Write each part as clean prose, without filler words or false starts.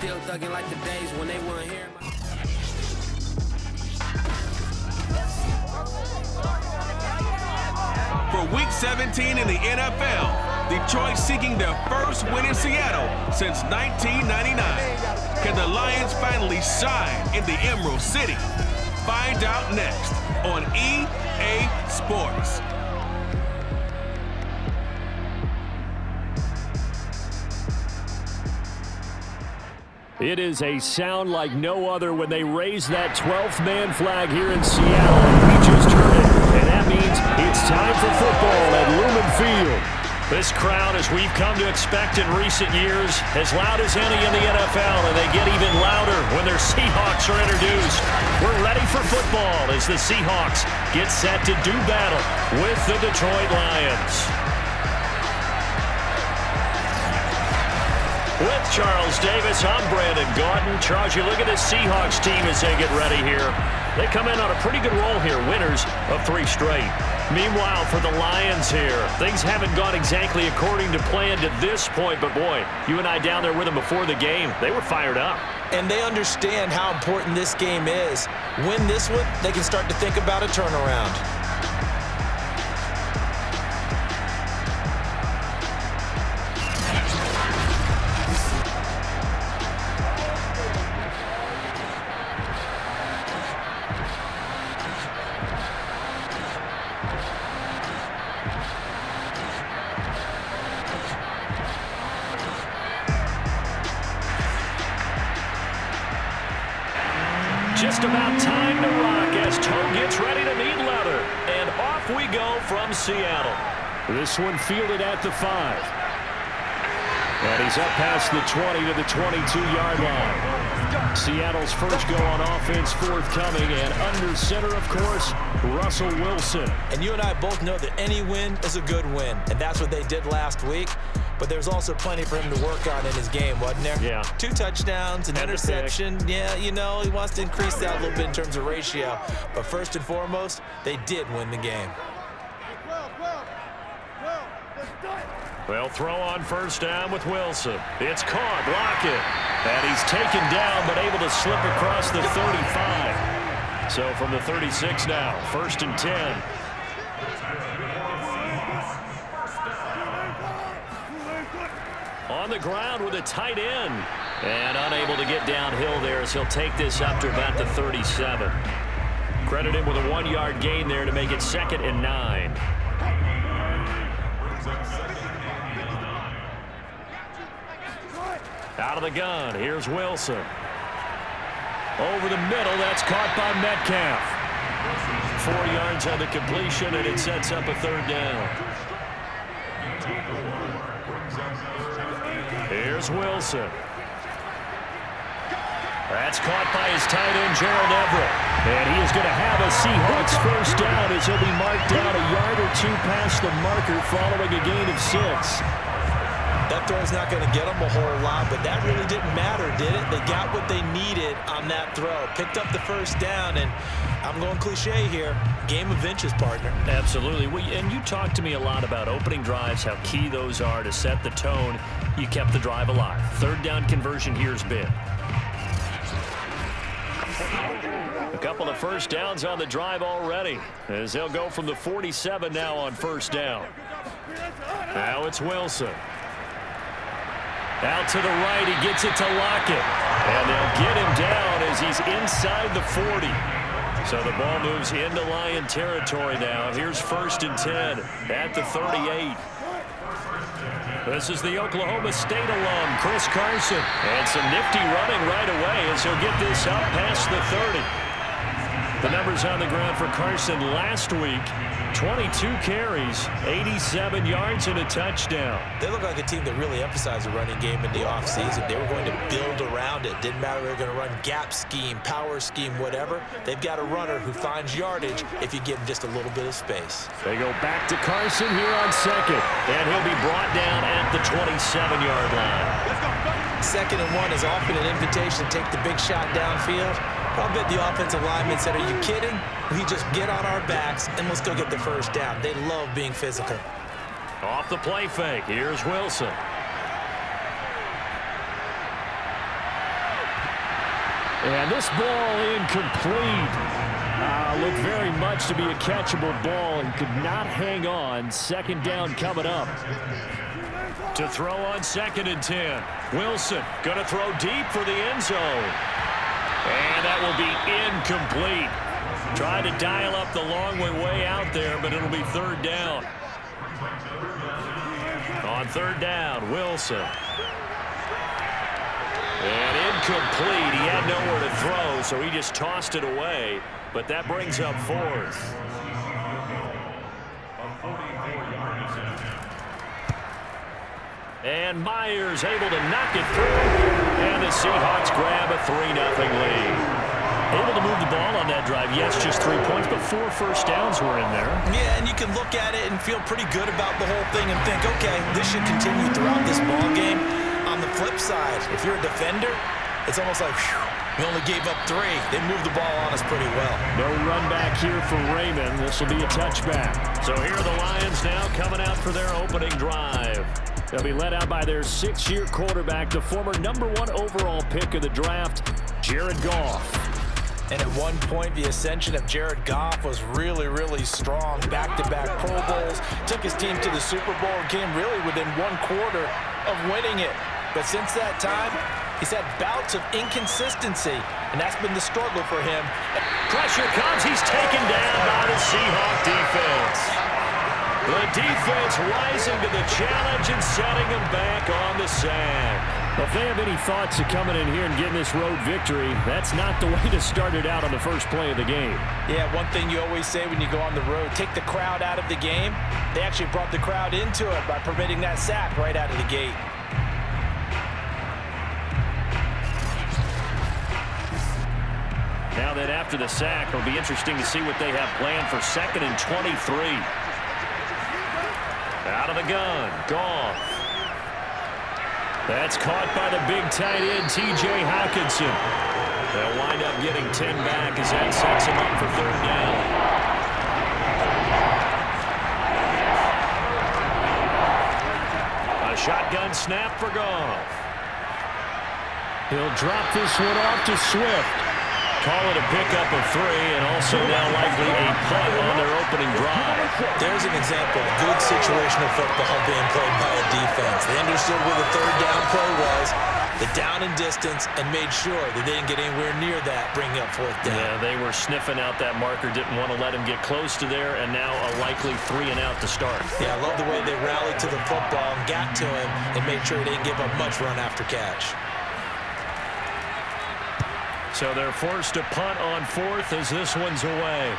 still thugging like the days when they weren't here. For Week 17 in the NFL, Detroit seeking their first win in Seattle since 1999. Can the Lions finally shine in the Emerald City? Find out next on EA Sports. It is a sound like no other when they raise that 12th man flag here in Seattle. And we just heard it. And that means it's time for football at Lumen Field. This crowd, as we've come to expect in recent years, as loud as any in the NFL, and they get even louder when their Seahawks are introduced. We're ready for football as the Seahawks get set to do battle with the Detroit Lions. With Charles Davis, I'm Brandon Gaudin. Charles, you look at this Seahawks team as they get ready here. They come in on a pretty good roll here, winners of 3 straight. Meanwhile, for the Lions here, things haven't gone exactly according to plan to this point, but boy, you and I down there with them before the game, they were fired up. And they understand how important this game is. Win this one, they can start to think about a turnaround. Just about time to rock as Toe gets ready to meet leather. And off we go from Seattle. This one fielded at the 5. And he's up past the 20 to the 22-yard line. Seattle's first go on offense forthcoming, and under center, of course, Russell Wilson. And you and I both know that any win is a good win, and that's what they did last week. But there's also plenty for him to work on in his game, wasn't there? Yeah. 2 touchdowns, an interception. Yeah, you know, he wants to increase that a little bit in terms of ratio. But first and foremost, they did win the game. They'll throw on first down with Wilson. It's caught, Lockett. And he's taken down, but able to slip across the 35. So from the 36 now, first and 10. On the ground with a tight end. And unable to get downhill there as he'll take this up to about the 37. Credit him with a 1-yard gain there to make it 2nd and 9. Out of the gun, here's Wilson. Over the middle, that's caught by Metcalf. 4 yards on the completion, and it sets up a 3rd down. Here's Wilson. That's caught by his tight end, Gerald Everett. And he is going to have a Seahawks first down as he'll be marked down a yard or 2 past the marker following a gain of 6. That throw's not going to get them a whole lot, but that really didn't matter, did it? They got what they needed on that throw. Picked up the first down, and I'm going cliche here, game of inches, partner. Absolutely. And you talked to me a lot about opening drives, how key those are to set the tone. You kept the drive alive. 3rd down conversion here's been. A couple of first downs on the drive already, as they'll go from the 47 now on first down. Now it's Wilson. Out to the right, he gets it to Lockett. And they'll get him down as he's inside the 40. So the ball moves into Lion territory now. Here's first and 10 at the 38. This is the Oklahoma State alum, Chris Carson. And some nifty running right away as he'll get this up past the 30. The numbers on the ground for Carson last week. 22 carries, 87 yards, and a touchdown. They look like a team that really emphasized the running game in the offseason. They were going to build around it. Didn't matter if they were going to run gap scheme, power scheme, whatever. They've got a runner who finds yardage if you give him just a little bit of space. They go back to Carson here on 2nd, and he'll be brought down at the 27-yard line. 2nd and 1 is often an invitation to take the big shot downfield. I'll bet the offensive lineman said, are you kidding? We just get on our backs and let's go get the first down. They love being physical. Off the play fake, here's Wilson. And this ball incomplete. Looked very much to be a catchable ball and could not hang on. Second down coming up. To throw on 2nd and 10. Wilson going to throw deep for the end zone. And that will be incomplete. Trying to dial up the long way out there, but it'll be 3rd down. On 3rd down, Wilson. And incomplete. He had nowhere to throw, so he just tossed it away. But that brings up 4th. And Myers able to knock it through. And the Seahawks grab a 3-0 lead. Able to move the ball on that drive. Yes, just 3 points, but 4 first downs were in there. Yeah, and you can look at it and feel pretty good about the whole thing and think, okay, this should continue throughout this ball game. On the flip side, if you're a defender, it's almost like, whew, we only gave up 3. They moved the ball on us pretty well. No run back here for Raymond. This will be a touchback. So here are the Lions now coming out for their opening drive. They'll be led out by their 6-year quarterback, the former #1 overall pick of the draft, Jared Goff. And at one point, the ascension of Jared Goff was really, really strong. Back-to-back Pro Bowls, took his team to the Super Bowl, and came really within 1 quarter of winning it. But since that time, he's had bouts of inconsistency, and that's been the struggle for him. Pressure comes. He's taken down by the Seahawks defense. The defense rising to the challenge and setting him back on the sack. Well, if they have any thoughts of coming in here and getting this road victory, that's not the way to start it out on the first play of the game. Yeah, one thing you always say when you go on the road, take the crowd out of the game. They actually brought the crowd into it by permitting that sack right out of the gate. Now then, after the sack, it'll be interesting to see what they have planned for 2nd and 23. Out of the gun, Goff. That's caught by the big tight end, T.J. Hockenson. They'll wind up getting 10 back as that sets him up for 3rd down. A shotgun snap for Goff. He'll drop this one off to Swift. Call it a pickup of 3, and also now likely a punt on their opening drive. There's an example of good situational football being played by a defense. They understood where the 3rd down play was, the down and distance, and made sure that they didn't get anywhere near that, bringing up 4th down. Yeah, they were sniffing out that marker, didn't want to let him get close to there, and now a likely 3 and out to start. Yeah, I love the way they rallied to the football and got to him and made sure he didn't give up much run after catch. So they're forced to punt on 4th as this one's away.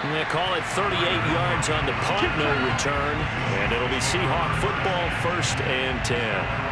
And they call it 38 yards on the punt, no return. And it'll be Seahawk football, 1st and 10.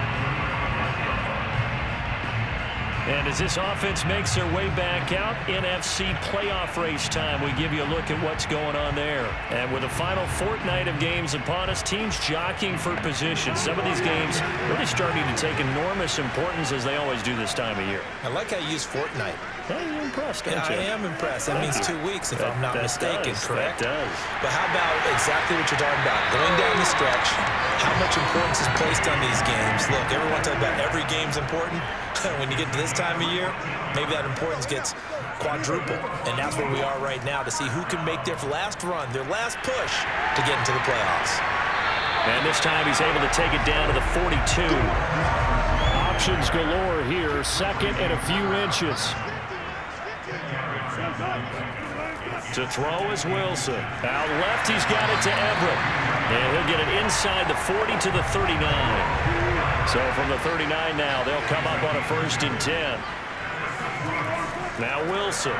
And as this offense makes their way back out, NFC playoff race time, we give you a look at what's going on there. And with the final fortnight of games upon us, teams jockeying for position. Some of these games really starting to take enormous importance as they always do this time of year. I like how you use fortnight. Yeah, you're impressed, don't you? I am impressed. That means 2 weeks, if I'm not mistaken, correct? That does. But how about exactly what you're talking about? Going down the stretch, how much importance is placed on these games? Look, everyone talks about every game's important. When you get to this time of year, maybe that importance gets quadrupled. And that's where we are right now to see who can make their last run, their last push to get into the playoffs. And this time he's able to take it down to the 42. Options galore here. 2nd and a few inches. To throw is Wilson. Out left, he's got it to Everett. And he'll get it inside the 40 to the 39. So from the 39 now, they'll come up on a 1st and 10. Now Wilson.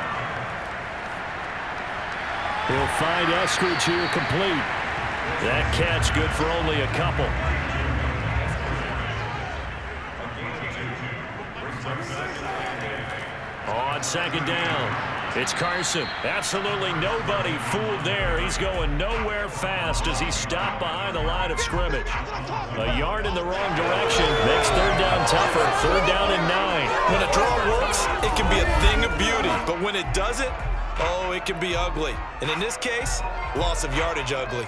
He'll find Eskridge here complete. That catch good for only a couple. On 2nd down. It's Carson. Absolutely nobody fooled there. He's going nowhere fast as he's stopped behind the line of scrimmage. A yard in the wrong direction makes 3rd down tougher. 3rd down and 9. When a draw works, it can be a thing of beauty. But when it doesn't, oh, it can be ugly. And in this case, loss of yardage ugly.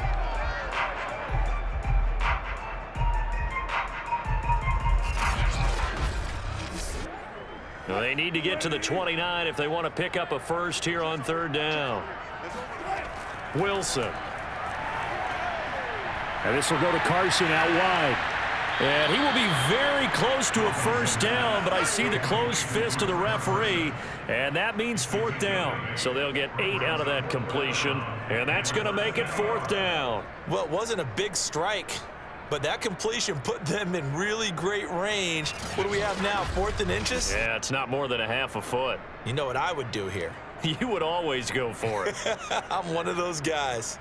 They need to get to the 29 if they want to pick up a first here on third down. Wilson. And this will go to Carson out wide. And he will be very close to a first down, but I see the closed fist of the referee, and that means fourth down. So they'll get 8 out of that completion, and that's going to make it fourth down. Well, it wasn't a big strike, but that completion put them in really great range. What do we have now, 4th and inches? Yeah, it's not more than a half a foot. You know what I would do here? You would always go for it. I'm one of those guys.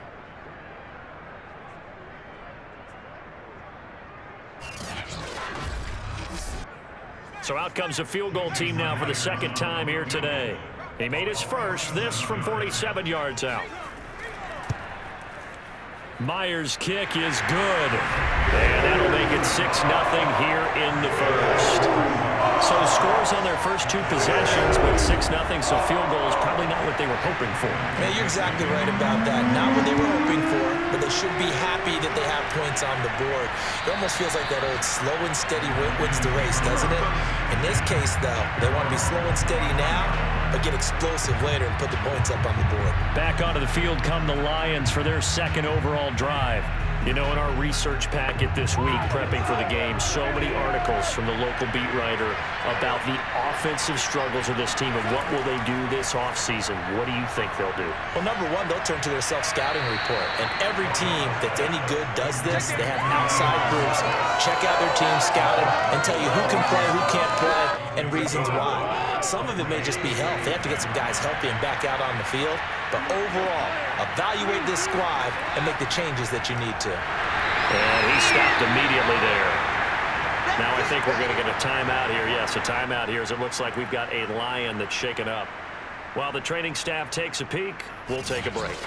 So out comes a field goal team now for the second time here today. He made his first, this from 47 yards out. Myers' kick is good. And that'll make it 6-0 here in the first. So scores on their first 2 possessions, but 6-0, so field goal is probably not what they were hoping for. Yeah, you're exactly right about that. Not what they were hoping for, but they should be happy that they have points on the board. It almost feels like that old slow and steady wins the race, doesn't it? In this case, though, they want to be slow and steady now, but get explosive later and put the points up on the board. Back onto the field come the Lions for their second overall drive. You know, in our research packet this week, prepping for the game, so many articles from the local beat writer about the offensive struggles of this team and what will they do this offseason. What do you think they'll do? Well, number one, they'll turn to their self-scouting report. And every team that's any good does this. They have outside groups, check out their team, scout them, and tell you who can play, who can't play, and reasons why. Some of it may just be health. They have to get some guys healthy and back out on the field. But overall, evaluate this squad and make the changes that you need to. And he stopped immediately there. Now I think we're going to get a timeout here. Yes, a timeout here as it looks like we've got a Lion that's shaken up. While the training staff takes a peek, we'll take a break.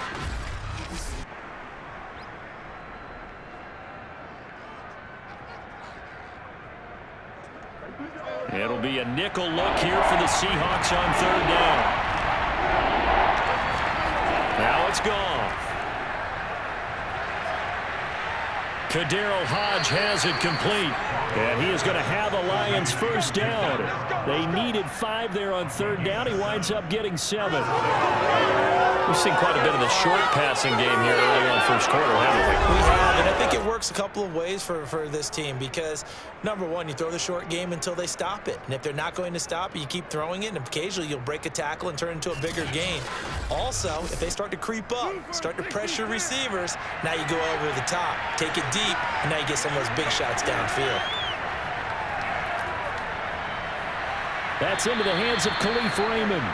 It'll be a nickel look here for the Seahawks on third down. Now it's gone. Kaderl Hodge has it complete. And he is going to have a Lions first down. They needed 5 there on third down. He winds up getting 7. We've seen quite a bit of the short passing game here early on first quarter, haven't we? We have, and I think it works a couple of ways for this team because, number one, you throw the short game until they stop it. And if they're not going to stop it, you keep throwing it, and occasionally you'll break a tackle and turn it into a bigger gain. Also, if they start to creep up, start to pressure receivers, now you go over the top, take it deep, and now you get some of those big shots downfield. That's into the hands of Khalif Raymond.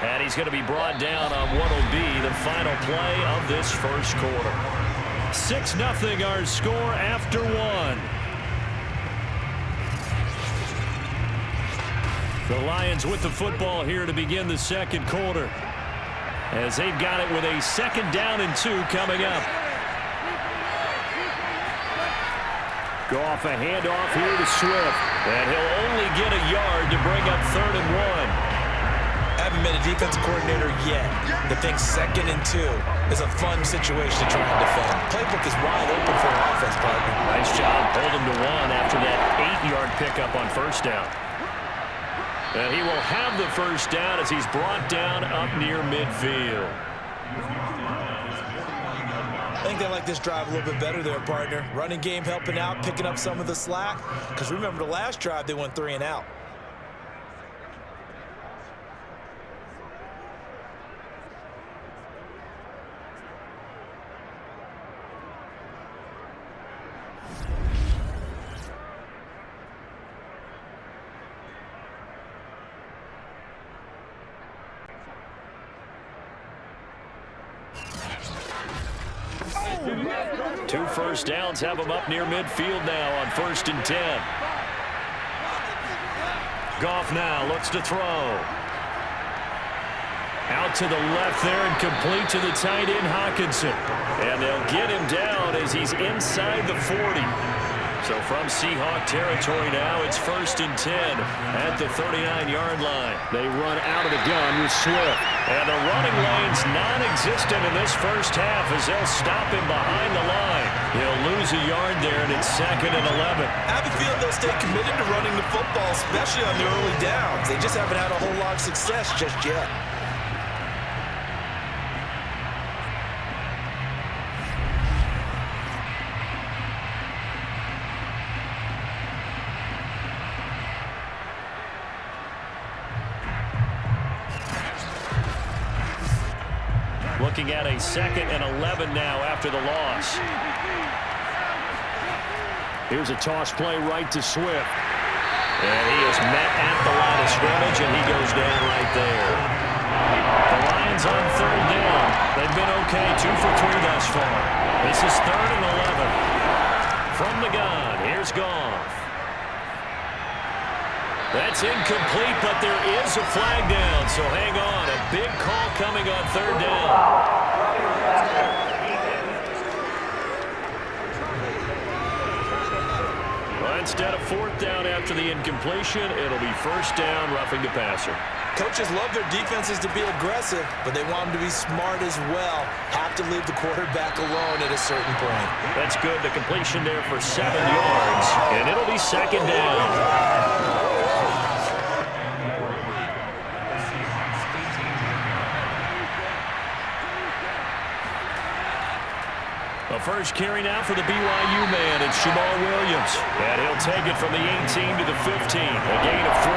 And he's going to be brought down on what will be the final play of this first quarter. 6-0 our score after 1. The Lions with the football here to begin the second quarter, as they've got it with a 2nd down and 2 coming up. Goff a handoff here to Swift, and he'll only get a yard to bring up 3rd and 1. Haven't been a defensive coordinator yet that thinks 2nd and 2 is a fun situation to try and defend. Playbook is wide open for an offense, partner. Nice job. Hold him to 1 after that 8-yard pickup on first down. And he will have the first down as he's brought down up near midfield. I think they like this drive a little bit better there, partner. Running game helping out, picking up some of the slack. Because remember the last drive, they went 3 and out. Two first downs have him up near midfield now on 1st and 10. Goff now looks to throw. Out to the left there and complete to the tight end Hawkinson. And they'll get him down as he's inside the 40. So from Seahawk territory now, it's 1st and 10 at the 39-yard line. They run out of the gun with Swift. And the running lane's non-existent in this first half as they'll stop him behind the line. He'll lose a yard there, and it's 2nd and 11. I have a feeling they'll stay committed to running the football, especially on the early downs. They just haven't had a whole lot of success just yet. Looking at a 2nd and 11 now after the loss. Here's a toss play right to Swift. And he is met at the line of scrimmage, and he goes down right there. The Lions on 3rd down. They've been okay, 2 for 3 thus far. This is 3rd and 11. From the gun, here's Goff. That's incomplete, but there is a flag down, so hang on. A big call coming on 3rd down. Well, instead of 4th down after the incompletion, it'll be 1st down, roughing the passer. Coaches love their defenses to be aggressive, but they want them to be smart as well. Have to leave the quarterback alone at a certain point. That's good. The completion there for 7 yards, and it'll be 2nd down. A first carry now for the BYU man. It's Jamal Williams. And he'll take it from the 18 to the 15. A gain of 3.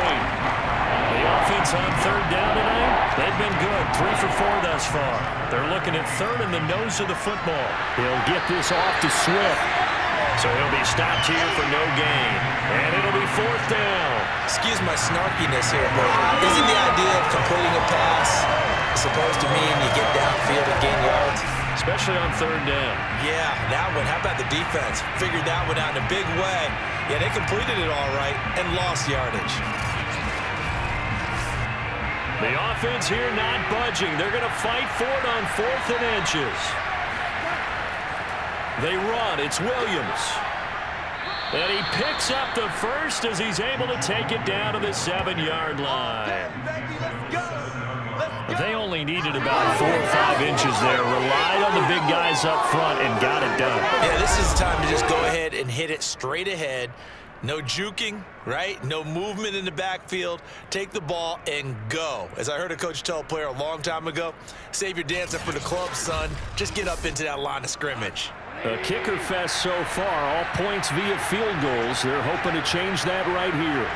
The offense on 3rd down tonight, they've been good. 3 for 4 thus far. They're looking at 3rd in the nose of the football. He'll get this off to Swift. So he'll be stopped here for no gain. And it'll be 4th down. Excuse my snarkiness here, but isn't the idea of completing a pass supposed to mean you get downfield and gain yards? Especially on 3rd down. Yeah, that one. How about the defense? Figured that one out in a big way. Yeah, they completed it all right and lost yardage. The offense here not budging. They're going to fight for it on 4th and inches. They run. It's Williams. And he picks up the first as he's able to take it down to the 7-yard line. They only needed about 4 or 5 inches there. Relied on the big guys up front and got it done. Yeah, this is the time to just go ahead and hit it straight ahead. No juking, right? No movement in the backfield. Take the ball and go. As I heard a coach tell a player a long time ago, save your dancing for the club, son. Just get up into that line of scrimmage. A kicker fest so far. All points via field goals. They're hoping to change that right here.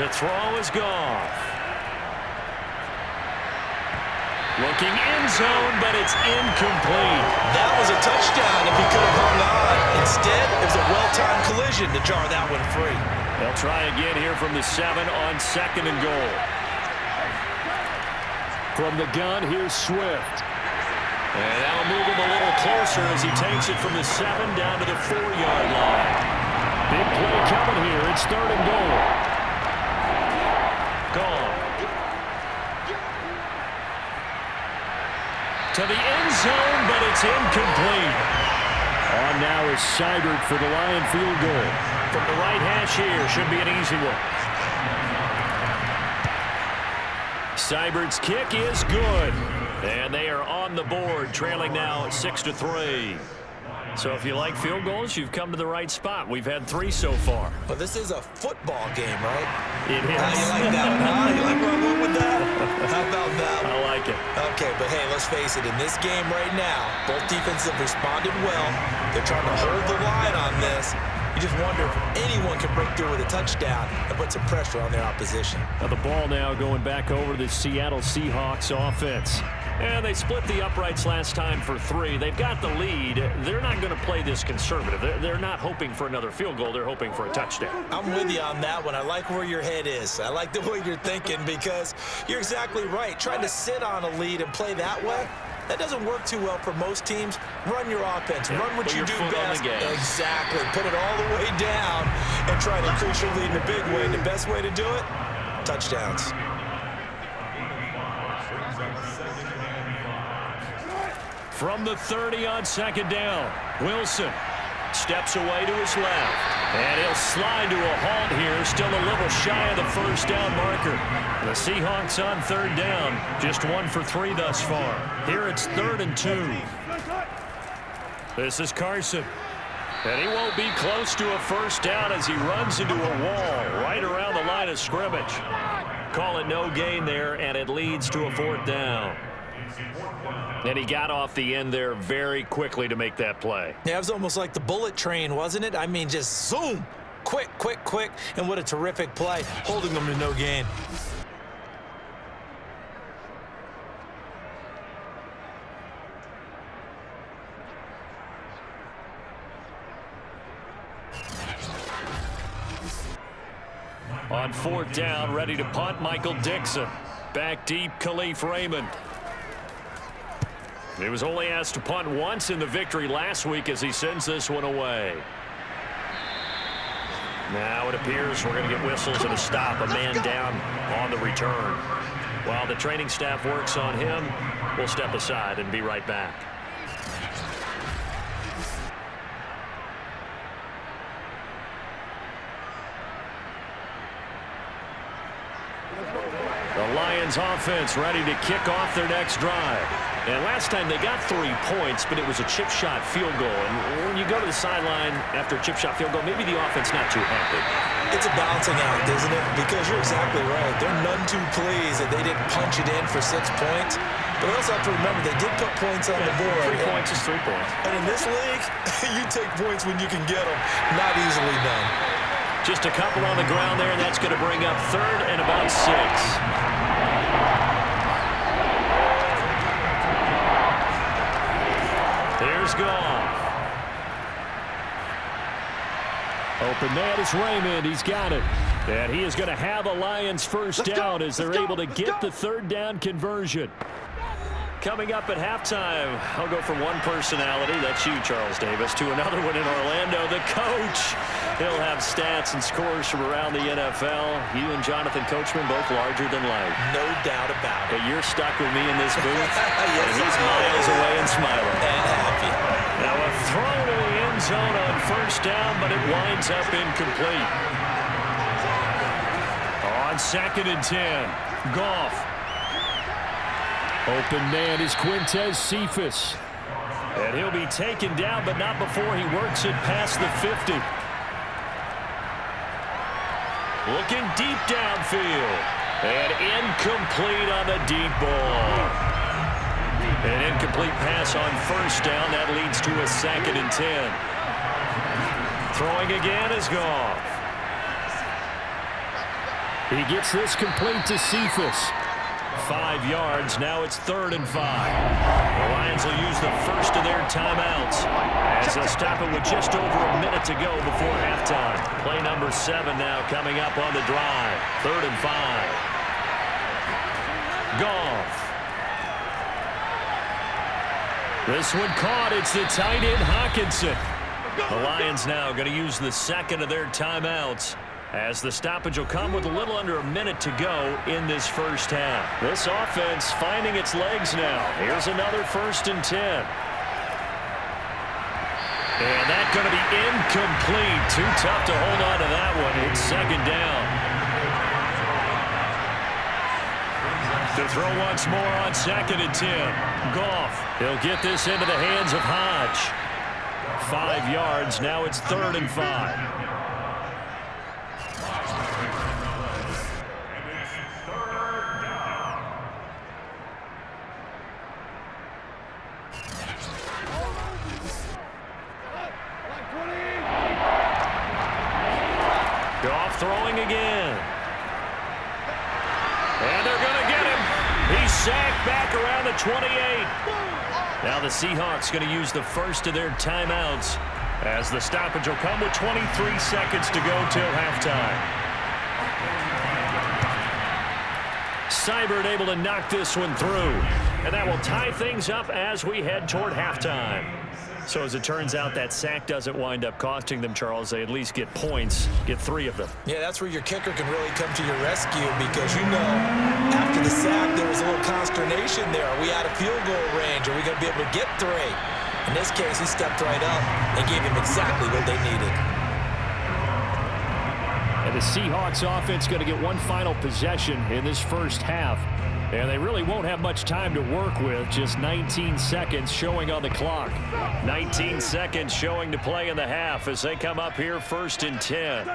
To throw is Goff. Looking end zone, but it's incomplete. That was a touchdown if he could have hung on. Instead, it was a well-timed collision to jar that one free. They'll try again here from the 7 on 2nd and goal. From the gun, here's Swift. And that'll move him a little closer as he takes it from the 7 down to the 4-yard line. Big play coming here. It's 3rd and goal. Gone. To the end zone, but it's incomplete. On now is Seibert for the Lion field goal. From the right hash here, should be an easy one. Seibert's kick is good. And they are on the board, trailing now 6-3. So if you like field goals, you've come to the right spot. We've had 3 so far. But this is a football game, right? It is. How you like that one, huh? You like where I went with that? How about that one? I like it. Okay, but hey, let's face it. In this game right now, both defenses have responded well. They're trying to hold the line on this. You just wonder if anyone can break through with a touchdown and put some pressure on their opposition. Now the ball now going back over to the Seattle Seahawks offense. And they split the uprights last time for 3. They've got the lead. They're not going to play this conservative. They're not hoping for another field goal. They're hoping for a touchdown. I'm with you on that one. I like where your head is. I like the way you're thinking because you're exactly right. Trying to sit on a lead and play that way, that doesn't work too well for most teams. Run your offense. Yeah, run what you do best. Exactly. Put it all the way down and try to increase your lead in a big way. And the best way to do it, touchdowns. From the 30 on 2nd down, Wilson steps away to his left. And he'll slide to a halt here, still a little shy of the first down marker. The Seahawks on third down, just 1 for 3 thus far. Here it's 3rd and 2. This is Carson. And he won't be close to a first down as he runs into a wall right around the line of scrimmage. Call it no gain there, and it leads to a 4th down. And he got off the end there very quickly to make that play. Yeah, it was almost like the bullet train, wasn't it? I mean, just zoom. Quick, quick, quick. And what a terrific play, holding them to no gain. On 4th down, ready to punt, Michael Dixon. Back deep, Khalif Raymond. He was only asked to punt once in the victory last week as he sends this one away. Now it appears we're going to get whistles and a stop, a man down on the return. While the training staff works on him, we'll step aside and be right back. The Lions offense ready to kick off their next drive. And last time they got 3 points, but it was a chip shot field goal. And when you go to the sideline after a chip shot field goal, maybe the offense not too happy. It's a balancing act, isn't it? Because you're exactly right. They're none too pleased that they didn't punch it in for 6 points. But I also have to remember they did put points on the board. 3 points is 3 points. And in this league, you take points when you can get them. Not easily done. Just a couple on the ground there, and that's going to bring up 3rd and about 6. Here's Goff. Open man is Raymond. He's got it. And he is going to have a Lions first down as they're able to get the 3rd down conversion. Coming up at halftime, I'll go from one personality, that's you, Charles Davis, to another one in Orlando, the coach. He'll have stats and scores from around the NFL. You and Jonathan Coachman both larger than life. No doubt about it. But you're stuck with me in this booth, yes, and he's miles away and smiling. And happy. Now a throw to the end zone on first down, but it winds up incomplete. On 2nd and 10, Goff. Open man is Quintez Cephas. And he'll be taken down, but not before he works it past the 50. Looking deep downfield. And incomplete on the deep ball. An incomplete pass on first down. That leads to a 2nd and 10. Throwing again is Goff. He gets this complete to Cephas. 5 yards. Now it's 3rd and 5. The Lions will use the first of their timeouts as they'll stop it with just over a minute to go before halftime. Play number 7 now coming up on the drive. 3rd and 5. Goff. This one caught. It's the tight end Hawkinson. The Lions now going to use the 2nd of their timeouts as the stoppage will come with a little under a minute to go in this first half. This offense finding its legs now. Here's another 1st and 10. And that's going to be incomplete. Too tough to hold on to that one. It's 2nd down. To throw once more on 2nd and 10. Goff. He'll get this into the hands of Hodge. 5 yards. Now it's 3rd and 5. Goff throwing again. And they're going to get him. He's sacked back around the 28. Now the Seahawks going to use the first of their timeouts as the stoppage will come with 23 seconds to go till halftime. Seibert able to knock this one through. And that will tie things up as we head toward halftime. So as it turns out, that sack doesn't wind up costing them, Charles. They at least get points, get 3 of them. Yeah, that's where your kicker can really come to your rescue because, you know, after the sack, there was a little consternation there. Are we out of field goal range? Are we going to be able to get 3? In this case, he stepped right up and gave him exactly what they needed. And the Seahawks offense going to get one final possession in this first half. And they really won't have much time to work with. Just 19 seconds showing on the clock. 19 seconds showing to play in the half as they come up here 1st and 10.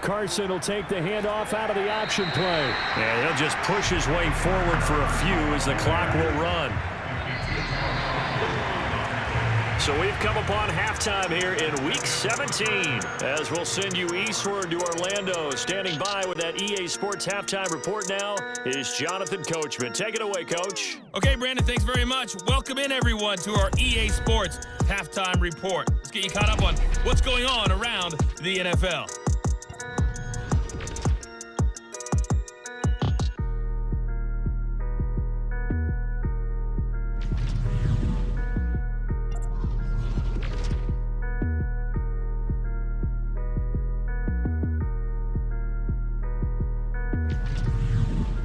Carson will take the handoff out of the option play. And he'll just push his way forward for a few as the clock will run. So we've come upon halftime here in Week 17 as we'll send you eastward to Orlando. Standing by with that EA Sports Halftime Report now is Jonathan Coachman. Take it away, Coach. Okay, Brandon, thanks very much. Welcome in, everyone, to our EA Sports Halftime Report. Let's get you caught up on what's going on around the NFL.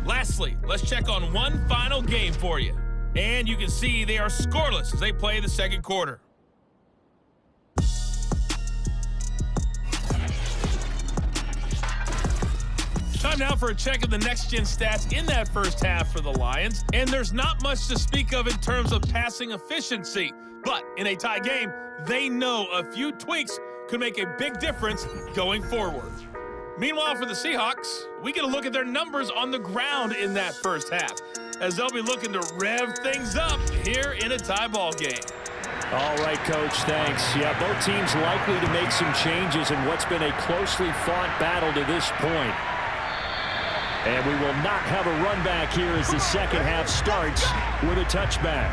Lastly, let's check on one final game for you. And you can see they are scoreless as they play the second quarter. Time now for a check of the next-gen stats in that first half for the Lions. And there's not much to speak of in terms of passing efficiency. But in a tie game, they know a few tweaks could make a big difference going forward. Meanwhile, for the Seahawks, we get a look at their numbers on the ground in that first half, as they'll be looking to rev things up here in a tie ball game. All right, Coach, thanks. Yeah, both teams likely to make some changes in what's been a closely fought battle to this point. And we will not have a run back here as the second half starts with a touchback.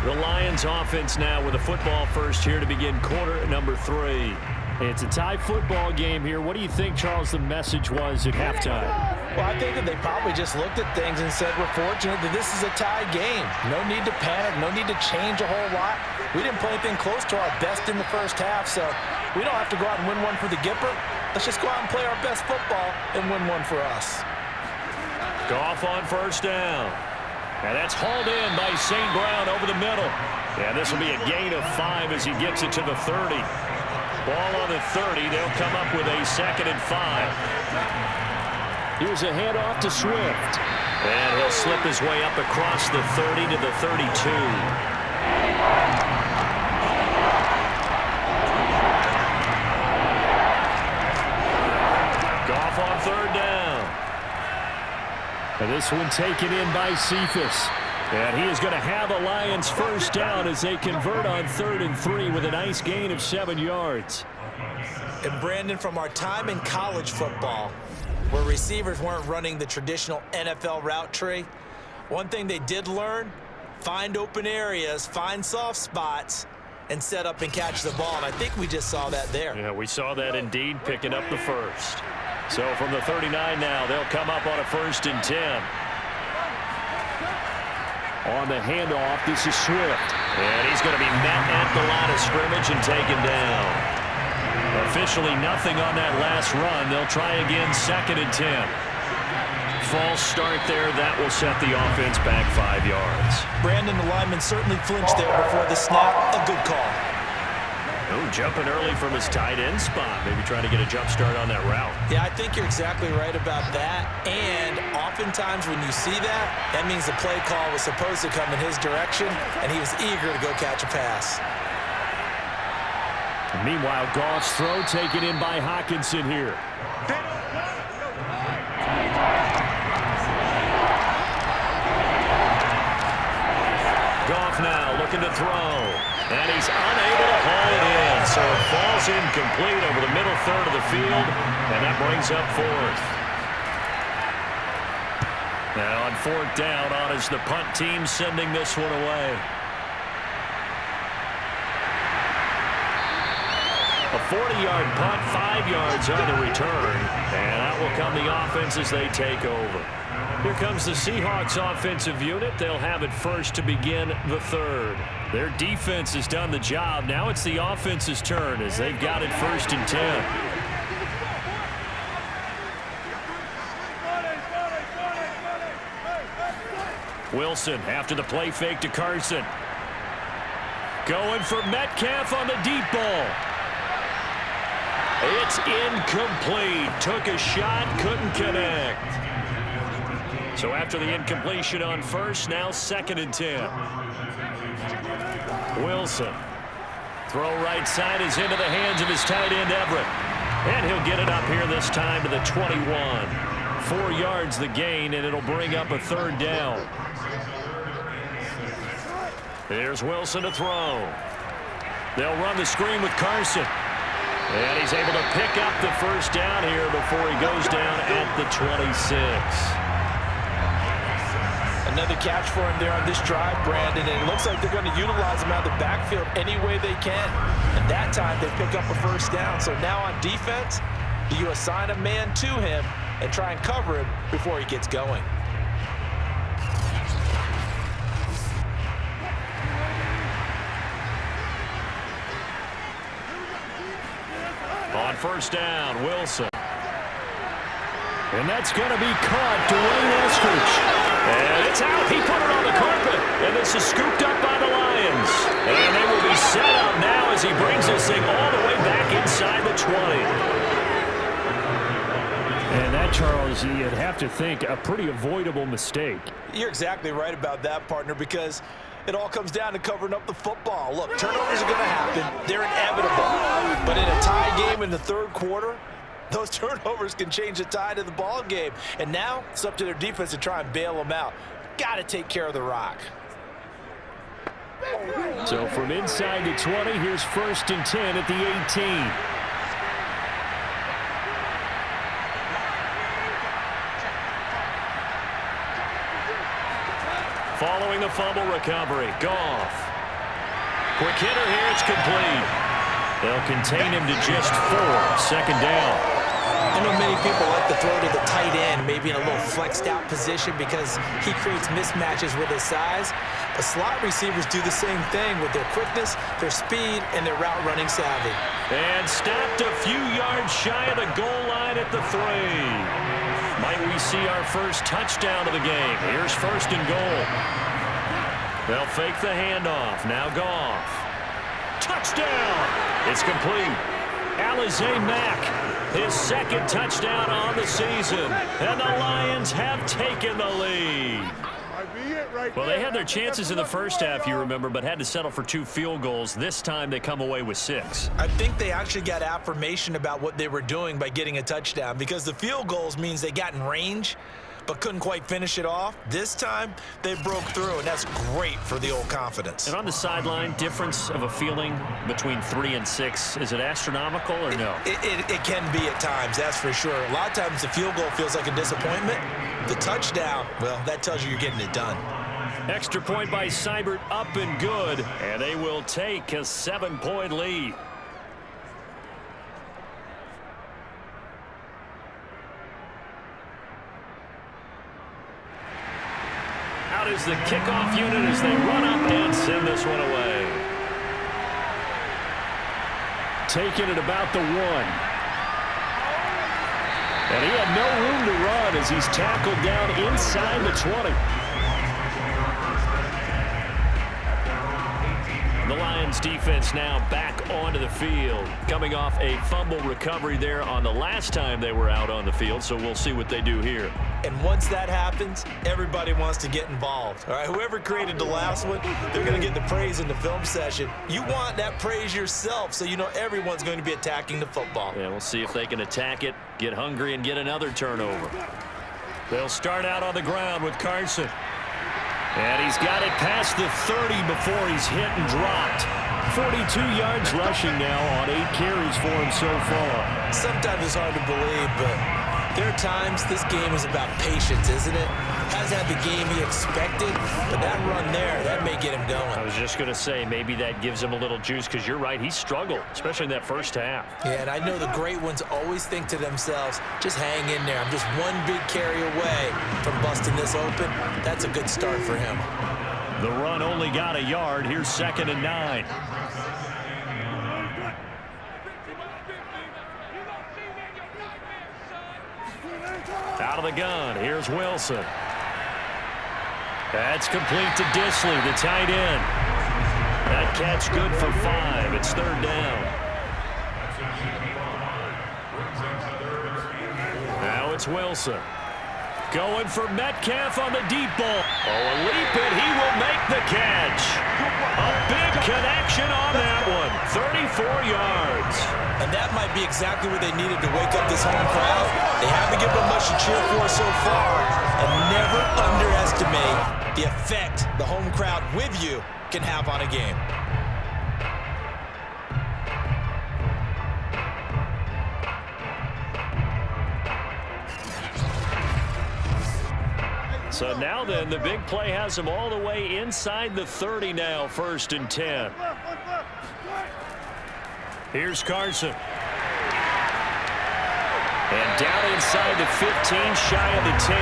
The Lions offense now with a football first here to begin quarter number 3. It's a tie football game here. What do you think, Charles, the message was at halftime? Well, I think that they probably just looked at things and said, we're fortunate that this is a tie game. No need to panic, no need to change a whole lot. We didn't play anything close to our best in the first half, so we don't have to go out and win one for the Gipper. Let's just go out and play our best football and win one for us. Goff on first down. And that's hauled in by St. Brown over the middle. And this will be a gain of 5 as he gets it to the 30. Ball on the 30. They'll come up with a 2nd and 5. Here's a handoff to Swift. And he'll slip his way up across the 30 to the 32. Goff on 3rd down. And this one taken in by Cephas. And he is going to have a Lions first down as they convert on 3rd and 3 with a nice gain of 7 yards. And Brandon, from our time in college football, where receivers weren't running the traditional NFL route tree, one thing they did learn, find open areas, find soft spots, and set up and catch the ball. And I think we just saw that there. Yeah, we saw that indeed, picking up the first. So from the 39 now, they'll come up on a 1st and 10. On the handoff, this is Swift. And he's going to be met at the line of scrimmage and taken down. Officially nothing on that last run. They'll try again, 2nd and 10. False start there. That will set the offense back 5 yards. Brandon, the lineman certainly flinched there before the snap. A good call. Oh, jumping early from his tight end spot. Maybe trying to get a jump start on that route. Yeah, I think you're exactly right about that. And oftentimes when you see that, that means the play call was supposed to come in his direction, and he was eager to go catch a pass. Meanwhile, Goff's throw taken in by Hockenson here. Goff now looking to throw. And he's unable to haul it in. So it falls incomplete over the middle third of the field. And that brings up 4th. Now on 4th down, on is the punt team sending this one away. A 40-yard punt, 5 yards on the return. And out will come the offense as they take over. Here comes the Seahawks offensive unit. They'll have it first to begin the 3rd. Their defense has done the job. Now it's the offense's turn as they've got it 1st and 10. Wilson after the play fake to Carson. Going for Metcalf on the deep ball. It's incomplete. Took a shot, couldn't connect. So after the incompletion on first, now 2nd and 10. Wilson. Throw right side is into the hands of his tight end, Everett. And he'll get it up here this time to the 21. 4 yards the gain, and it'll bring up a 3rd down. Here's Wilson to throw. They'll run the screen with Carson. And he's able to pick up the 1st down here before he goes down at the 26. Another catch for him there on this drive, Brandon, and it looks like they're going to utilize him out of the backfield any way they can. And that time they pick up a 1st down. So now on defense, do you assign a man to him and try and cover him before he gets going? On 1st down, Wilson. And that's going to be caught. Dwayne Eskridge. And it's out. He put it on the carpet. And this is scooped up by the Lions. And they will be set up now as he brings this thing all the way back inside the 20. And that, Charles, you'd have to think a pretty avoidable mistake. You're exactly right about that, partner, because it all comes down to covering up the football. Look, turnovers are going to happen. They're inevitable. But in a tie game in the 3rd quarter, those turnovers can change the tide of the ball game. And now it's up to their defense to try and bail them out. Got to take care of the rock. So from inside the 20, here's 1st and 10 at the 18. Following the fumble recovery, Goff. Quick hitter here, it's complete. They'll contain him to just 4. 2nd down. I know many people like to throw to the tight end, maybe in a little flexed out position because he creates mismatches with his size. But slot receivers do the same thing with their quickness, their speed, and their route running savvy. And stopped a few yards shy of the goal line at the 3. Might we see our first touchdown of the game? Here's 1st and goal. They'll fake the handoff. Now Goff. Touchdown! It's complete. Alizé Mack, his 2nd touchdown on the season. And the Lions have taken the lead. Well, they had their chances in the 1st half, you remember, but had to settle for 2 field goals. This time they come away with 6. I think they actually got affirmation about what they were doing by getting a touchdown, because the field goals means they got in range but couldn't quite finish it off. This time they broke through, and that's great for the old confidence. And on the sideline, difference of a feeling between 3 and 6, is it astronomical or no? It can be at times, that's for sure. A lot of times the field goal feels like a disappointment. The touchdown, well, that tells you you're getting it done. Extra point by Seibert, up and good, and they will take a 7-point lead. Out is the kickoff unit as they run up and send this one away. Taking it about the 1. And he had no room to run as he's tackled down inside the 20. The Lions defense now back onto the field, coming off a fumble recovery there on the last time they were out on the field, so we'll see what they do here. And once that happens, everybody wants to get involved. All right, whoever created the last one, they're going to get the praise in the film session. You want that praise yourself, so you know everyone's going to be attacking the football. Yeah, we'll see if they can attack it, get hungry, and get another turnover. They'll start out on the ground with Carson. And he's got it past the 30 before he's hit and dropped. 42 yards rushing now on 8 carries for him so far. Sometimes it's hard to believe, but there are times this game is about patience, isn't it? Hasn't had the game he expected, but that run there, that may get him going. I was just going to say, maybe that gives him a little juice, because you're right, he struggled, especially in that first half. Yeah, and I know the great ones always think to themselves, just hang in there. I'm just one big carry away from busting this open. That's a good start for him. The run only got a yard. Here's 2nd and 9. Out of the gun, here's Wilson. That's complete to Disley, the tight end. That catch good for 5. It's 3rd down. Now it's Wilson. Going for Metcalf on the deep ball. Oh, a leap, and he will make the catch. A big connection on that one. 34 yards. And that might be exactly what they needed to wake up this home crowd. They haven't given them much to cheer for so far. And never underestimate the effect the home crowd with you can have on a game. So now then, the big play has him all the way inside the 30 now, 1st and 10. Here's Carson. And down inside the 15, shy of the 10.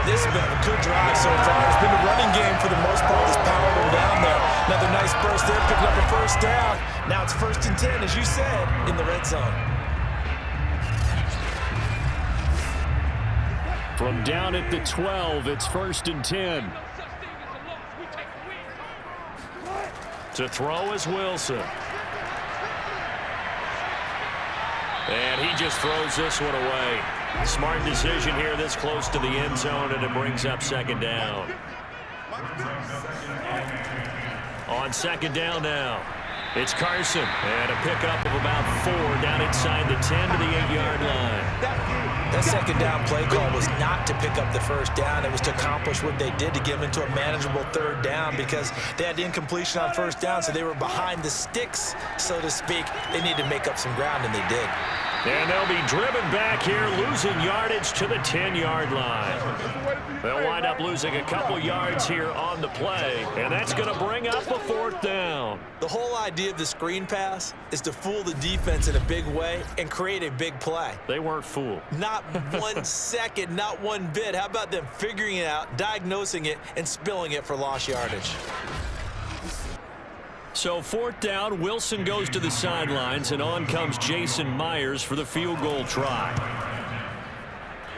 This has been a good drive so far. It's been a running game for the most part. Just powering them down there. Another nice burst there, picking up a 1st down. Now it's 1st and 10, as you said, in the red zone. From down at the 12, it's 1st and 10. To throw is Wilson. And he just throws this one away. Smart decision here this close to the end zone, and it brings up 2nd down. On 2nd down now, it's Carson. And a pickup of about 4 down inside the 10 to the 8-yard line. That 2nd down play call was not to pick up the 1st down. It was to accomplish what they did to get them into a manageable 3rd down because they had the incompletion on 1st down, so they were behind the sticks, so to speak. They needed to make up some ground, and they did. And they'll be driven back here, losing yardage to the 10-yard line. They'll wind up losing a couple yards here on the play, and that's going to bring up a 4th down. The whole idea of the screen pass is to fool the defense in a big way and create a big play. They weren't fooled. Not 1 second, not one bit. How about them figuring it out, diagnosing it, and spilling it for lost yardage? So 4th down, Wilson goes to the sidelines, and on comes Jason Myers for the field goal try.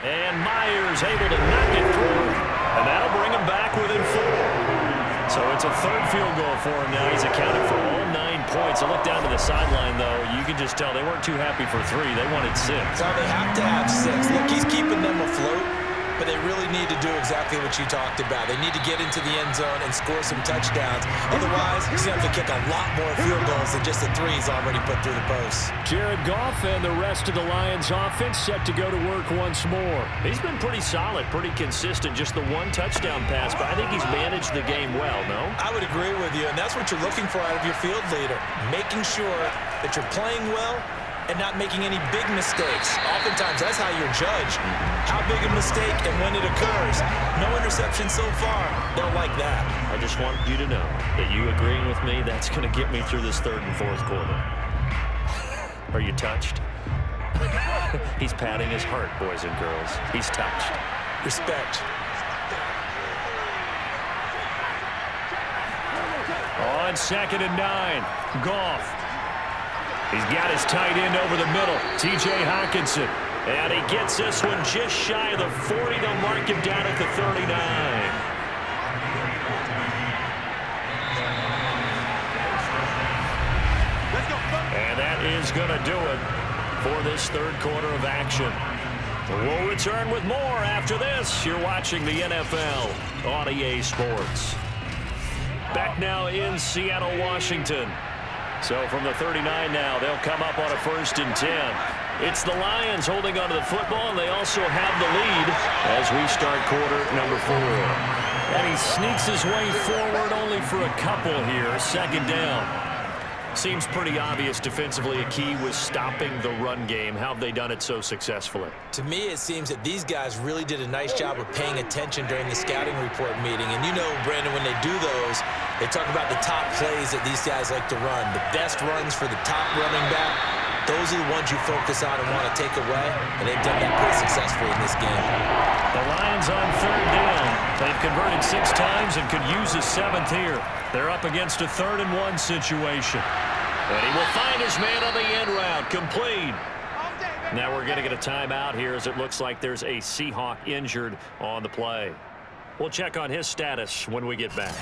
And Myers able to knock it through, and that'll bring him back within 4. So it's a 3rd field goal for him now. He's accounted for all 9 points. I look down to the sideline, though. You can just tell they weren't too happy for 3. They wanted 6. So they have to have 6. Look, he's keeping them afloat, but they really need to do exactly what you talked about. They need to get into the end zone and score some touchdowns. Otherwise, he's going to have to kick a lot more field goals than just the 3 he's already put through the post. Jared Goff and the rest of the Lions offense set to go to work once more. He's been pretty solid, pretty consistent. Just the 1 touchdown pass, but I think he's managed the game well, no? I would agree with you, and that's what you're looking for out of your field leader. Making sure that you're playing well and not making any big mistakes. Oftentimes, that's how you're judged. How big a mistake and when it occurs. No interception so far. Don't like that. I just want you to know that you agreeing with me, that's going to get me through this 3rd and 4th quarter. Are you touched? He's patting his heart, boys and girls. He's touched. Respect. On 2nd and 9, Goff. He's got his tight end over the middle, T.J. Hockenson. And he gets this one just shy of the 40. They'll mark him down at the 39. And that is going to do it for this 3rd quarter of action. We'll return with more after this. You're watching the NFL on EA Sports. Back now in Seattle, Washington. So from the 39 now, they'll come up on a 1st and 10. It's the Lions holding onto the football, and they also have the lead as we start quarter number 4. And he sneaks his way forward only for a couple here. 2nd down. Seems pretty obvious defensively a key was stopping the run game. How have they done it so successfully? To me, it seems that these guys really did a nice job of paying attention during the scouting report meeting. And you know, Brandon, when they do those, they talk about the top plays that these guys like to run. The best runs for the top running back, those are the ones you focus on and want to take away. And they've done that pretty successfully in this game. The Lions on 3rd down. They've converted 6 times and could use a 7th here. They're up against a 3rd and 1 situation. And he will find his man on the end route. Complete. Now we're going to get a timeout here as it looks like there's a Seahawk injured on the play. We'll check on his status when we get back.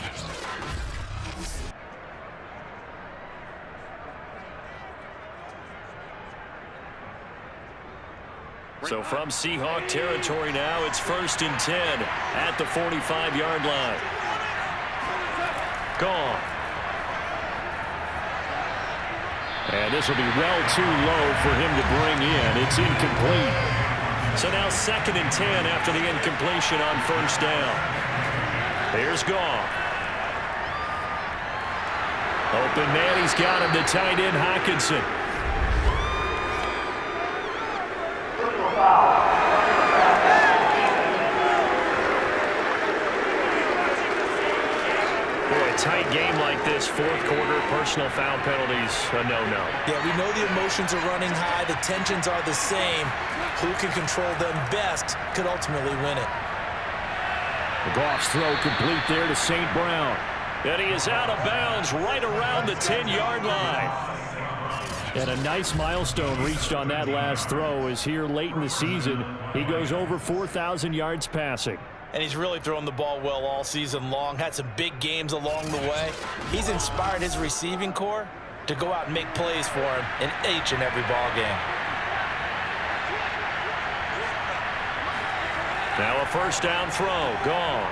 So from Seahawk territory now, it's 1st and 10 at the 45-yard line. Gone. And this will be well too low for him to bring in. It's incomplete. So now 2nd and 10 after the incompletion on 1st down. Here's Goff. Open man, he's got him, the tight end Hockenson. Boy, a tight game like this, 4th quarter, personal foul penalties, a no-no. Yeah, we know the emotions are running high, the tensions are the same. Who can control them best could ultimately win it. Goff's throw complete there to St. Brown. And he is out of bounds right around the 10-yard line. And a nice milestone reached on that last throw as here late in the season, he goes over 4,000 yards passing. And he's really thrown the ball well all season long, had some big games along the way. He's inspired his receiving corps to go out and make plays for him in each and every ball game. Now a 1st down throw. Goff.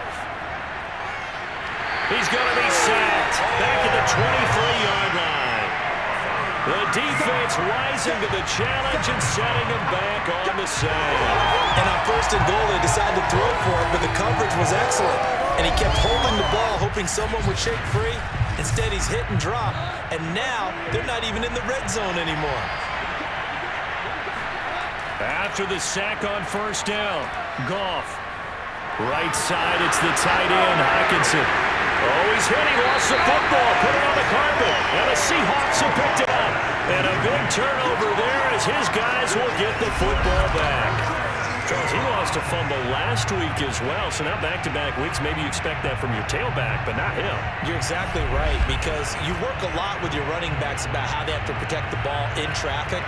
He's going to be sacked back at the 23-yard line. The defense rising to the challenge and setting him back on the sack. And on 1st and goal, they decided to throw for it, but the coverage was excellent. And he kept holding the ball, hoping someone would shake free. Instead, he's hit and drop. And now, they're not even in the red zone anymore. After the sack on 1st down, Goff. Right side, it's the tight end, Hockenson. Oh, he's hit. He lost the football. Put it on the carpet. And the Seahawks have picked it up. And a big turnover there as his guys will get the football back. Charles, he lost a fumble last week as well. So now back-to-back weeks, maybe you expect that from your tailback, but not him. You're exactly right, because you work a lot with your running backs about how they have to protect the ball in traffic.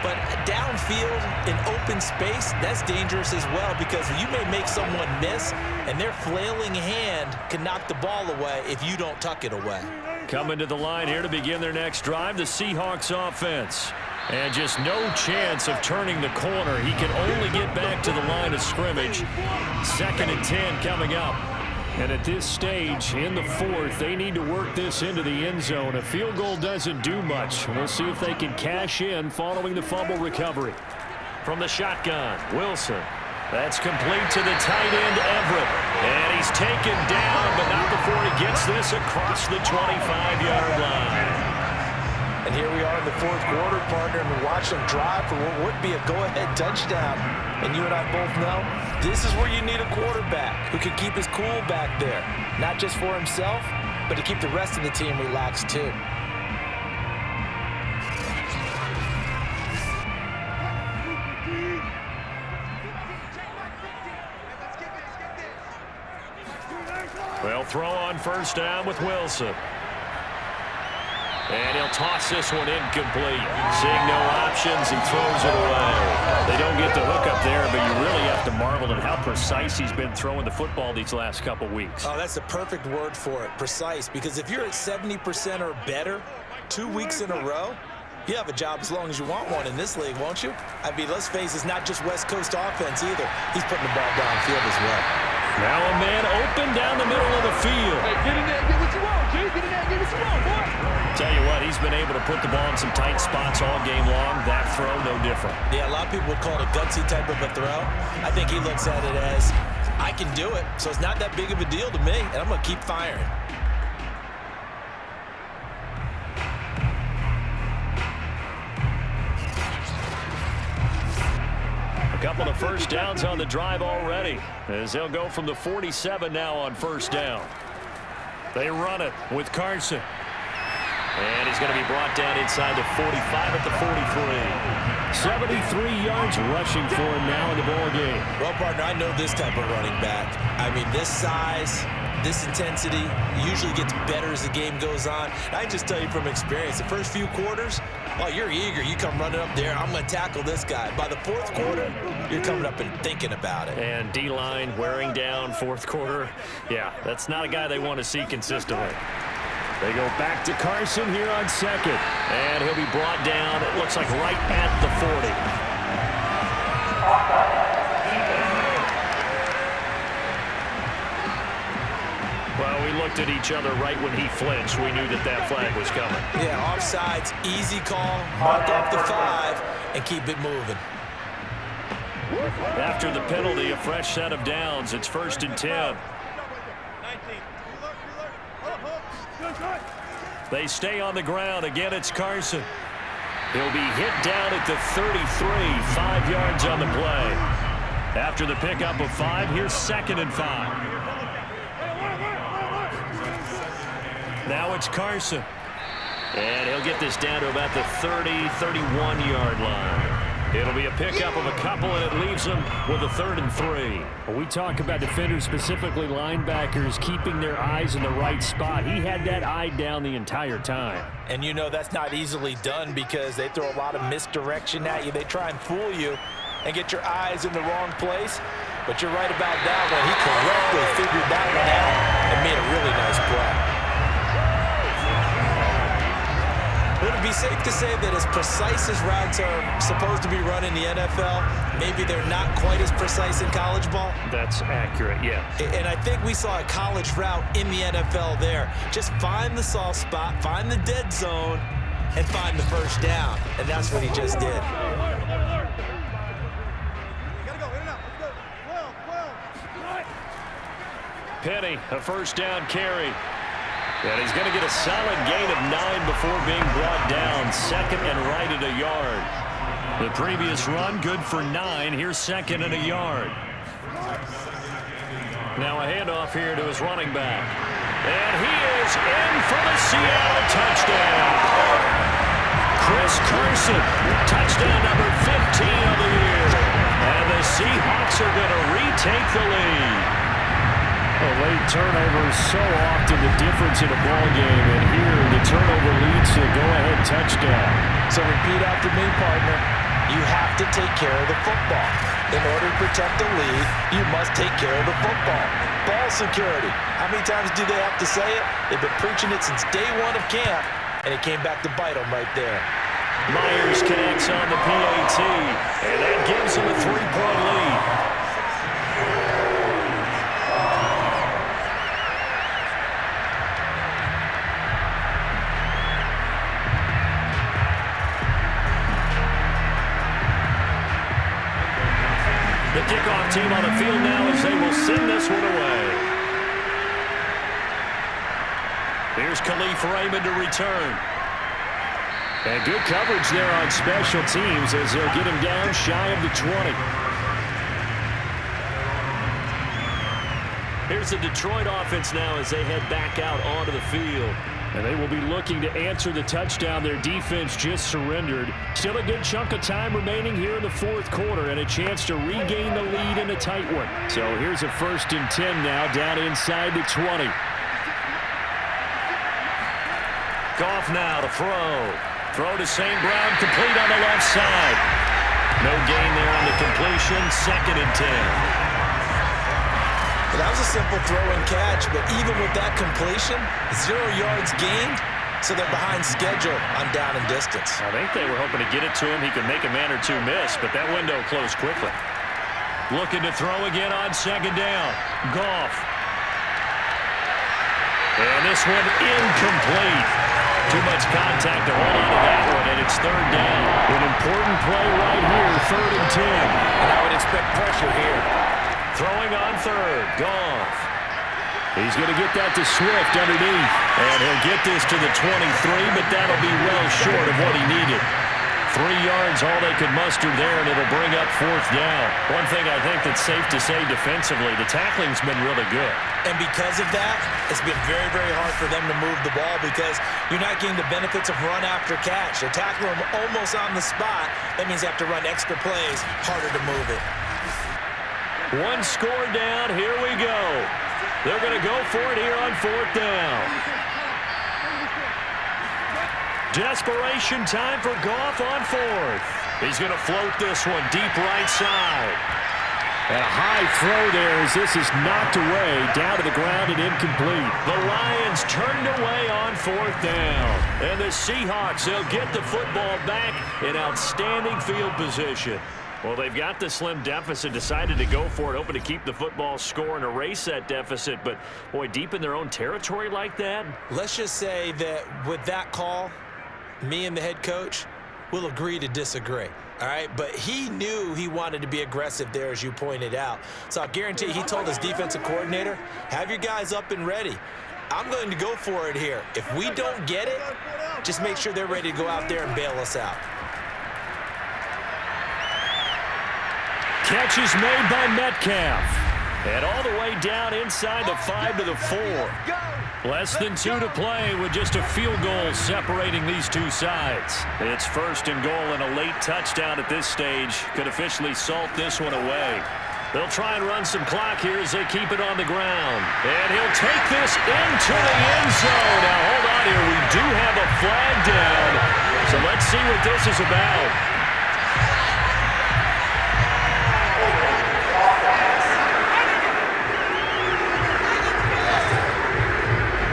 But downfield, in open space, that's dangerous as well, because you may make someone miss, and their flailing hand can knock the ball away if you don't tuck it away. Coming to the line here to begin their next drive, the Seahawks offense. And just no chance of turning the corner. He can only get back to the line of scrimmage. 2nd and 10 coming up. And at this stage, in the 4th, they need to work this into the end zone. A field goal doesn't do much. We'll see if they can cash in following the fumble recovery. From the shotgun, Wilson. That's complete to the tight end, Everett. And he's taken down, but not before he gets this across the 25-yard line. And here we are in the 4th quarter, partner, and we watch them drive for what would be a go-ahead touchdown. And you and I both know this is where you need a quarterback who can keep his cool back there. Not just for himself, but to keep the rest of the team relaxed too. Well, throw on 1st down with Wilson. And he'll toss this one incomplete. Seeing no options, he throws it away. They don't get the hook up there, but you really have to marvel at how precise he's been throwing the football these last couple weeks. Oh, that's the perfect word for it, precise. Because if you're at 70% or better 2 weeks in a row, you have a job as long as you want one in this league, won't you? I mean, let's face it, it's not just West Coast offense either. He's putting the ball downfield as well. Now a man open down the middle of the field. Hey, get in there and get what you want, G. Get in there and get what you want, boy. Tell you what, he's been able to put the ball in some tight spots all game long. That throw, no different. Yeah, a lot of people would call it a gutsy type of a throw. I think he looks at it as, I can do it, so it's not that big of a deal to me, and I'm going to keep firing. A couple of 1st downs on the drive already, as they'll go from the 47 now on 1st down. They run it with Carson. And he's going to be brought down inside the 45 at the 43. 73 yards rushing for him now in the ball game. Well, partner, I know this type of running back. I mean, this size, this intensity usually gets better as the game goes on. I just tell you from experience, the first few quarters, Oh, you're eager. You come running up there. I'm going to tackle this guy. By the fourth quarter, you're coming up and thinking about it. And D-line wearing down fourth quarter. Yeah, that's not a guy they want to see consistently. They go back to Carson here on second. And he'll be brought down, it looks like right at the 40. Well, we looked at each other right when he flinched. We knew that that flag was coming. Yeah, offsides, easy call, mark off the 5, and keep it moving. After the penalty, a fresh set of downs. It's 1st and 10. They stay on the ground. Again, it's Carson. He'll be hit down at the 33, 5 yards on the play. After the pickup of 5, here's 2nd and 5. Now it's Carson. And he'll get this down to about the 30, 31-yard line. It'll be a pickup of a couple, and it leaves them with a 3rd and 3. When we talk about defenders, specifically linebackers, keeping their eyes in the right spot, he had that eye down the entire time. And you know that's not easily done because they throw a lot of misdirection at you. They try and fool you and get your eyes in the wrong place. But you're right about that one. He correctly figured that one out and made a really nice play. Would it be safe to say that as precise as routes are supposed to be run in the NFL, maybe they're not quite as precise in college ball? That's accurate, yeah. And I think we saw a college route in the NFL there. Just find the soft spot, find the dead zone, and find the first down. And that's what he just did. Penny, a 1st down carry. And he's going to get a solid gain of 9 before being brought down. 2nd and right at a yard. The previous run, good for 9. Here's 2nd and a yard. Now a handoff here to his running back. And he is in for the Seattle touchdown. Chris Carson, touchdown number 15 of the year. And the Seahawks are going to retake the lead. Late turnovers so often the difference in a ball game, and here the turnover leads to a go-ahead touchdown. So repeat after me, partner. You have to take care of the football. In order to protect the lead, you must take care of the football. Ball security. How many times do they have to say it? They've been preaching it since day 1 of camp, and it came back to bite them right there. Myers connects on the PAT, and that gives him a 3-point lead. The kickoff team on the field now as they will send this one away. Here's Khalif Raymond to return. And good coverage there on special teams as they'll get him down shy of the 20. Here's the Detroit offense now as they head back out onto the field. And they will be looking to answer the touchdown their defense just surrendered. Still a good chunk of time remaining here in the fourth quarter and a chance to regain the lead in a tight one. So here's a 1st and 10 now down inside the 20. Goff now to throw. Throw to St. Brown, complete on the left side. No gain there on the completion, 2nd and 10. That was a simple throw and catch, but even with that completion, 0 yards gained, so they're behind schedule on down and distance. I think they were hoping to get it to him. He could make a man or two miss, but that window closed quickly. Looking to throw again on 2nd down. Goff. And this one incomplete. Too much contact to hold on to that one, and it's 3rd down. An important play right here, 3rd and 10. And I would expect pressure here. Throwing on 3rd, Goff. He's going to get that to Swift underneath. And he'll get this to the 23, but that'll be well short of what he needed. 3 yards, all they could muster there, and it'll bring up 4th down. One thing I think that's safe to say defensively, the tackling's been really good. And because of that, it's been very, very hard for them to move the ball because you're not getting the benefits of run after catch. They're tackling them almost on the spot. That means they have to run extra plays, harder to move it. 1 score down, here we go. They're going to go for it here on 4th down. Desperation time for Goff on fourth. He's going to float this one deep right side. And a high throw there as this is knocked away, down to the ground and incomplete. The Lions turned away on fourth down. And the Seahawks, they'll get the football back in outstanding field position. Well, they've got the slim deficit, decided to go for it, hoping to keep the football score and erase that deficit. But, boy, deep in their own territory like that. Let's just say that with that call, me and the head coach will agree to disagree. All right, but he knew he wanted to be aggressive there, as you pointed out. So I guarantee he told his defensive coordinator, have your guys up and ready. I'm going to go for it here. If we don't get it, just make sure they're ready to go out there and bail us out. Catch is made by Metcalf. And all the way down inside the 5 to the 4. Less than 2 to play with just a field goal separating these two sides. It's first and goal, and a late touchdown at this stage could officially salt this one away. They'll try and run some clock here as they keep it on the ground. And he'll take this into the end zone. Now, hold on here. We do have a flag down. So let's see what this is about.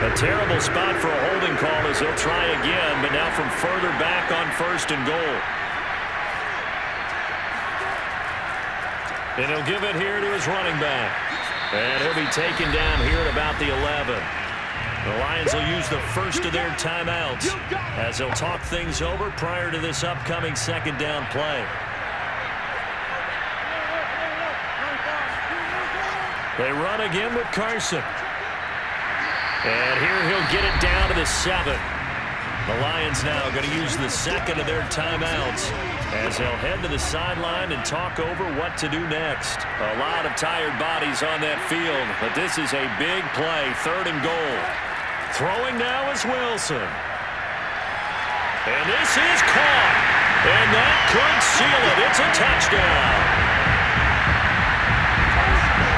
A terrible spot for a holding call as they'll try again, but now from further back on first and goal. And he'll give it here to his running back. And he'll be taken down here at about the 11. The Lions will use the first of their timeouts as they'll talk things over prior to this upcoming second down play. They run again with Carson. And here he'll get it down to the 7. The Lions now going to use the second of their timeouts as they'll head to the sideline and talk over what to do next. A lot of tired bodies on that field, but this is a big play, third and goal. Throwing now is Wilson. And this is caught. And that could seal it. It's a touchdown.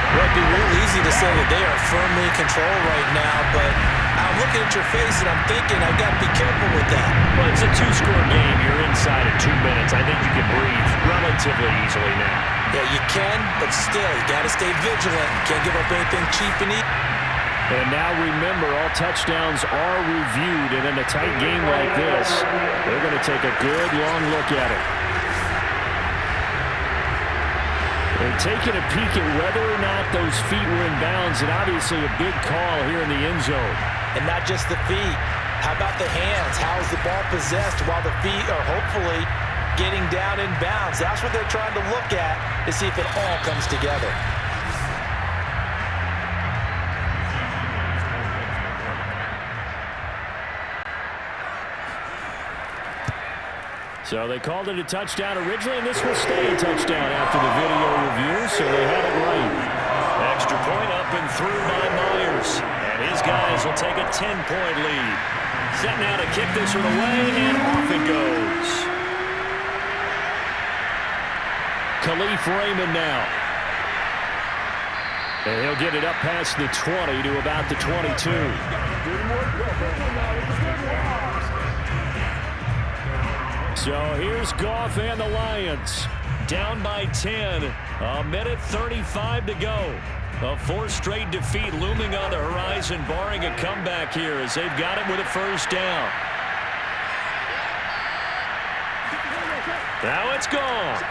Well, it'd be real easy to say that they are firmly in control right now, but I'm looking at your face and I'm thinking I've got to be careful with that. Well, it's a two-score game. You're inside of 2 minutes. I think you can breathe relatively easily now. Yeah, you can, but still, you got to stay vigilant. Can't give up anything cheap and easy. And now remember, all touchdowns are reviewed, and in a tight game like this, they're going to take a good long look at it. They're taking a peek at whether or not those feet were in bounds, and obviously a big call here in the end zone. And not just the feet. How about the hands? How is the ball possessed while the feet are hopefully getting down in bounds? That's what they're trying to look at to see if it all comes together. So they called it a touchdown originally, and this will stay a touchdown after the video review, so they had it right. Extra point up and through by Myers. And his guys will take a 10-point lead. Set now to kick this one away, and off it goes. Khalif Raymond now. And he'll get it up past the 20 to about the 22. So here's Goff and the Lions. Down by 10. A minute 35 to go. A fourth straight defeat looming on the horizon, barring a comeback here as they've got it with a first down. Now it's Goff.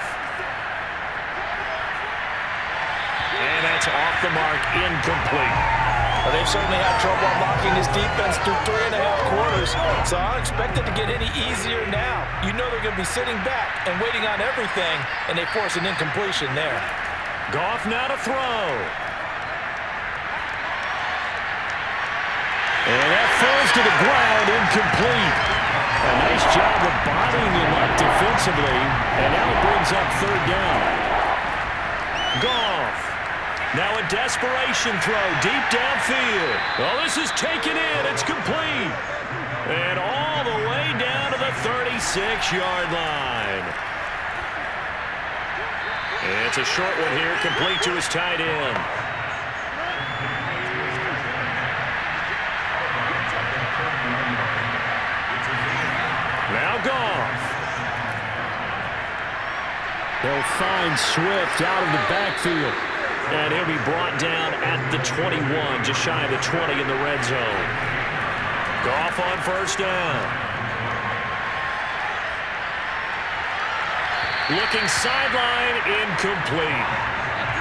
And that's off the mark, incomplete. Well, they've certainly had trouble unlocking this defense through 3.5 quarters, so I don't expect it to get any easier now. You know they're going to be sitting back and waiting on everything, and they force an incompletion there. Goff now to throw. And that falls to the ground, incomplete. A nice job of bodying him up defensively, and now it brings up third down. Goff. Now a desperation throw deep downfield. Well, this is taken in. It's complete. And all the way down to the 36-yard line. And it's a short one here, complete to his tight end. They'll find Swift out of the backfield. And he'll be brought down at the 21, just shy of the 20 in the red zone. Goff on first down. Looking sideline, incomplete.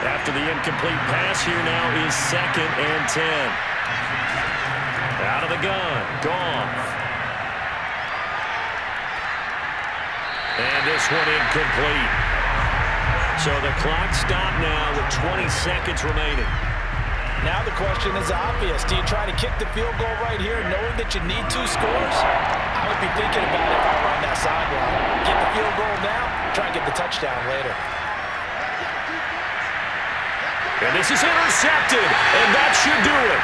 After the incomplete pass, here now is 2nd and 10. Out of the gun, Goff. And this one incomplete. So the clock stopped now with 20 seconds remaining. Now the question is obvious. Do you try to kick the field goal right here knowing that you need 2 scores? I would be thinking about it if I were on that sideline. Get the field goal now, try and get the touchdown later. And this is intercepted, and that should do it.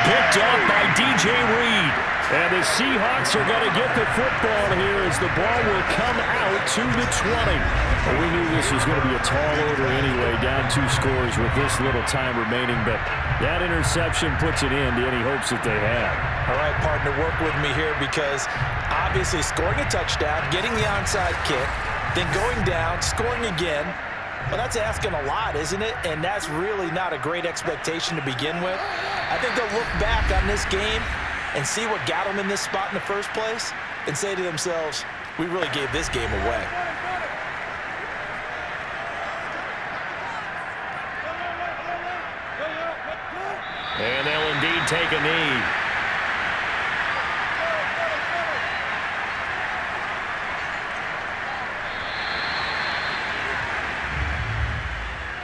Picked off by DJ Reed. And the Seahawks are going to get the football here as the ball will come out to the 20. Well, we knew this was going to be a tall order anyway, down 2 scores with this little time remaining, but that interception puts an end to any hopes that they have. All right, partner, work with me here because obviously scoring a touchdown, getting the onside kick, then going down, scoring again, well, that's asking a lot, isn't it? And that's really not a great expectation to begin with. I think they'll look back on this game and see what got them in this spot in the first place and say to themselves, we really gave this game away. And they'll indeed take a knee.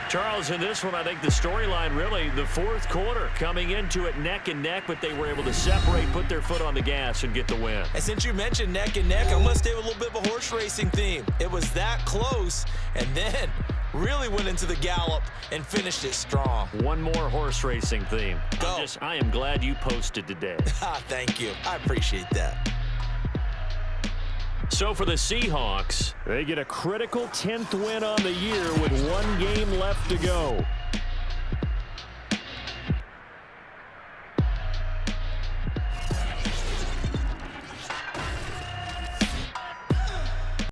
Charles, in this one, I think the storyline really, the fourth quarter, coming into it neck and neck, but they were able to separate, put their foot on the gas, and get the win. And since you mentioned neck and neck, I'm going to stay with a little bit of a horse racing theme. It was that close, and then really went into the gallop and finished it strong. One more horse racing theme. Go. I am glad you posted today. Thank you. I appreciate that. So for the Seahawks, they get a critical 10th win on the year with 1 game left to go.